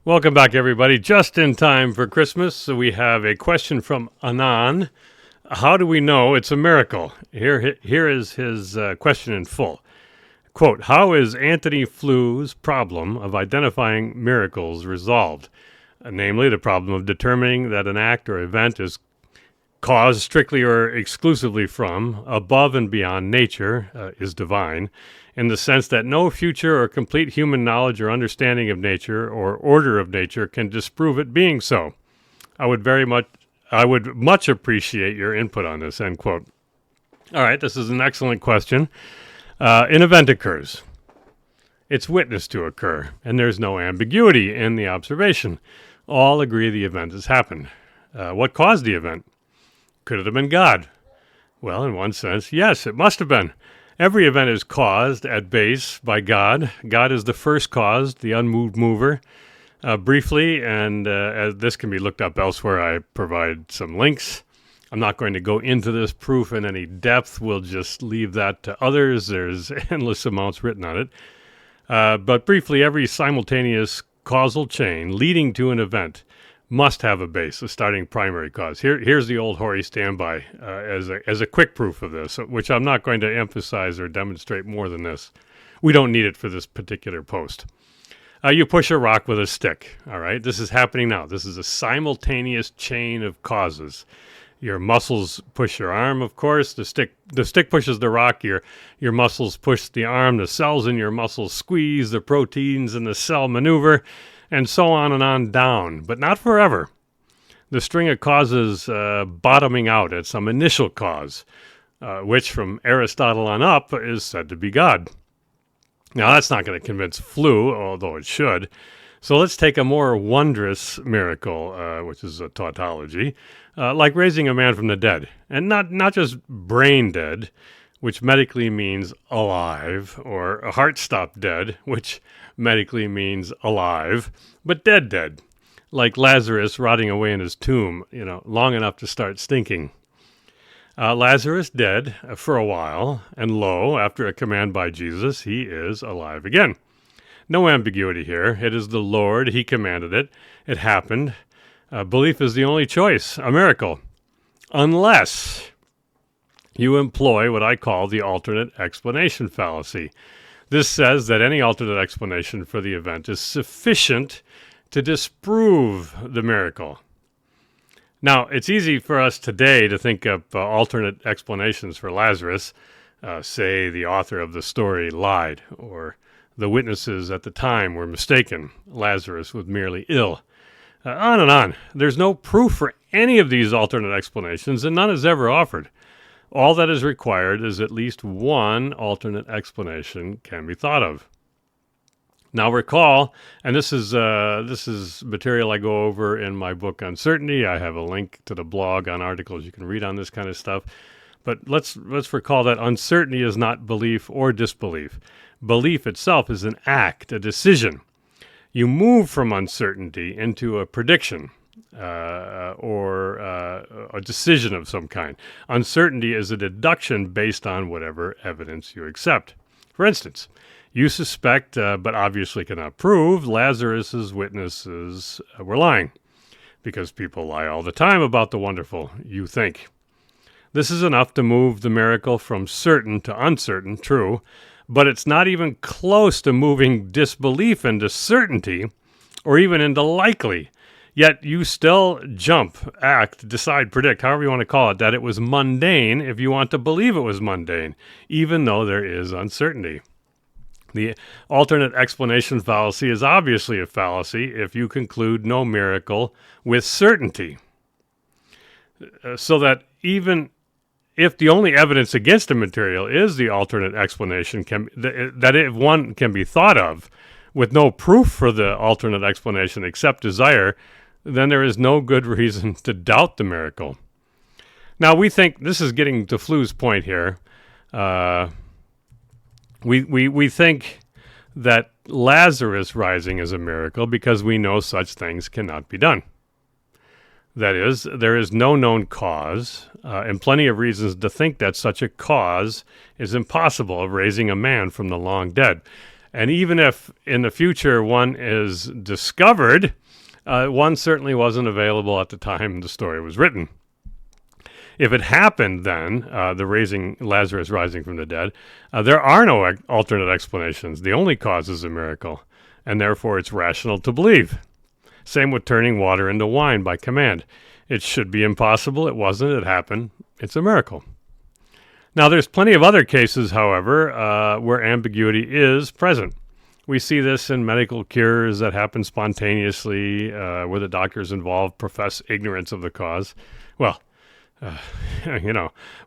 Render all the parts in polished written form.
Welcome back, everybody. Just in time for Christmas, so we have a question from Anon. How do we know it's a miracle? Here is his question in full. Quote, how is Antony Flew's problem of identifying miracles resolved? Namely, the problem of determining that an act or event is caused strictly or exclusively from, above and beyond nature, is divine, in the sense that no future or complete human knowledge or understanding of nature or order of nature can disprove it being so. I would much appreciate your input on this, end quote. All right, this is an excellent question. An event occurs. It's witnessed to occur, and there's no ambiguity in the observation. All agree the event has happened. What caused the event? Could it have been God? Well, in one sense, yes, it must have been. Every event is caused at base by God. God is the first cause, the unmoved mover. Briefly, and as this can be looked up elsewhere, I provide some links. I'm not going to go into this proof in any depth. We'll just leave that to others. There's endless amounts written on it. But briefly, every simultaneous causal chain leading to an event must have a base, a starting primary cause. Here's the old hoary standby as a quick proof of this, which I'm not going to emphasize or demonstrate more than this. We don't need it for this particular post. You push a rock with a stick, all right? This is happening now. This is a simultaneous chain of causes. Your muscles push your arm, of course. The stick pushes the rock. Your muscles push the arm. The cells in your muscles squeeze. The proteins in the cell maneuver, and so on and on down. But not forever. The string of causes bottoming out at some initial cause, which from Aristotle on up is said to be God. Now, that's not going to convince Flew, although it should. So let's take a more wondrous miracle, which is a tautology, like raising a man from the dead. And not just brain dead, which medically means alive, or a heart stop dead, which medically means alive, but dead, like Lazarus rotting away in his tomb, long enough to start stinking. Lazarus dead for a while, and lo, after a command by Jesus, he is alive again. No ambiguity here. It is the Lord. He commanded it. It happened. Belief is the only choice, a miracle, unless you employ what I call the alternate explanation fallacy. This says that any alternate explanation for the event is sufficient to disprove the miracle. Now, it's easy for us today to think of alternate explanations for Lazarus. Say the author of the story lied, or the witnesses at the time were mistaken. Lazarus was merely ill. On and on. There's no proof for any of these alternate explanations, and none is ever offered. All that is required is at least one alternate explanation can be thought of. Now recall, and this is material I go over in my book Uncertainty. I have a link to the blog on articles you can read on this kind of stuff. But let's recall that uncertainty is not belief or disbelief. Belief itself is an act, a decision. You move from uncertainty into a prediction or a decision of some kind. Uncertainty is a deduction based on whatever evidence you accept. For instance, you suspect, but obviously cannot prove, Lazarus's witnesses were lying, because people lie all the time about the wonderful, you think. This is enough to move the miracle from certain to uncertain, true, but it's not even close to moving disbelief into certainty, or even into likely. Yet you still jump, act, decide, predict, however you want to call it, that it was mundane if you want to believe it was mundane, even though there is uncertainty. The alternate explanation fallacy is obviously a fallacy if you conclude no miracle with certainty. So that even if the only evidence against a material is the alternate explanation, one can be thought of with no proof for the alternate explanation except desire, then there is no good reason to doubt the miracle. Now, we think, this is getting to Flew's point here, we think that Lazarus rising is a miracle because we know such things cannot be done. That is, there is no known cause, and plenty of reasons to think that such a cause is impossible of raising a man from the long dead. And even if in the future one is discovered, one certainly wasn't available at the time the story was written. If it happened then, Lazarus rising from the dead, there are no alternate explanations. The only cause is a miracle, and therefore it's rational to believe. Same with turning water into wine by command. It should be impossible. It wasn't. It happened. It's a miracle. Now, there's plenty of other cases, however, where ambiguity is present. We see this in medical cures that happen spontaneously, where the doctors involved profess ignorance of the cause. Well,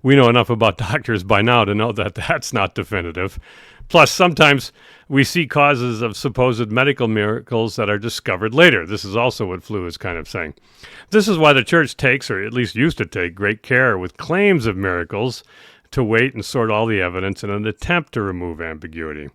we know enough about doctors by now to know that that's not definitive. Plus, sometimes we see causes of supposed medical miracles that are discovered later. This is also what Flew is kind of saying. This is why the church takes, or at least used to take, great care with claims of miracles to wait and sort all the evidence in an attempt to remove ambiguity,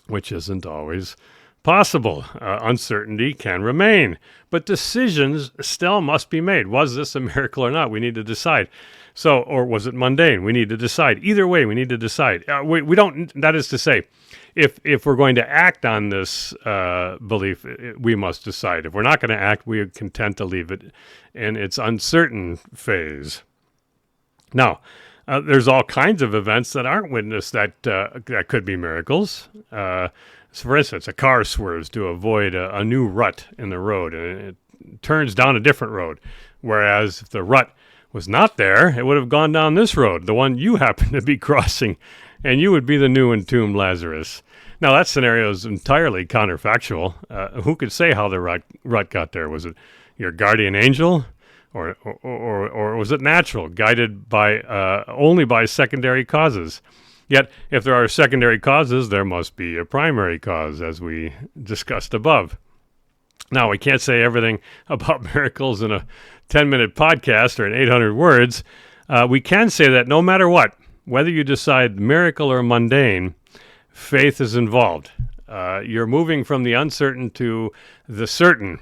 which isn't always possible. Uncertainty can remain, but decisions still must be made. Was this a miracle or not? We need to decide. So, or was it mundane? We need to decide. Either way, we need to decide. We don't. That is to say, if we're going to act on this belief, we must decide. If we're not going to act, we are content to leave it in its uncertain phase. Now, there's all kinds of events that aren't witnessed that could be miracles. So for instance, a car swerves to avoid a new rut in the road, and it turns down a different road. Whereas if the rut was not there, it would have gone down this road, the one you happen to be crossing, and you would be the new entombed Lazarus. Now, that scenario is entirely counterfactual. Who could say how the rut got there? Was it your guardian angel? Or was it natural, guided by only by secondary causes? Yet, if there are secondary causes, there must be a primary cause, as we discussed above. Now, we can't say everything about miracles in a 10-minute podcast or in 800 words. We can say that no matter what, whether you decide miracle or mundane, faith is involved. You're moving from the uncertain to the certain,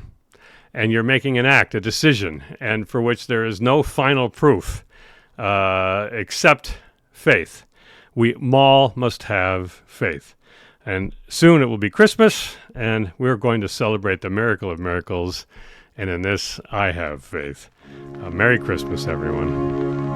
and you're making an act, a decision, and for which there is no final proof except faith. We all must have faith. And soon it will be Christmas, and we're going to celebrate the miracle of miracles. And in this, I have faith. Merry Christmas, everyone.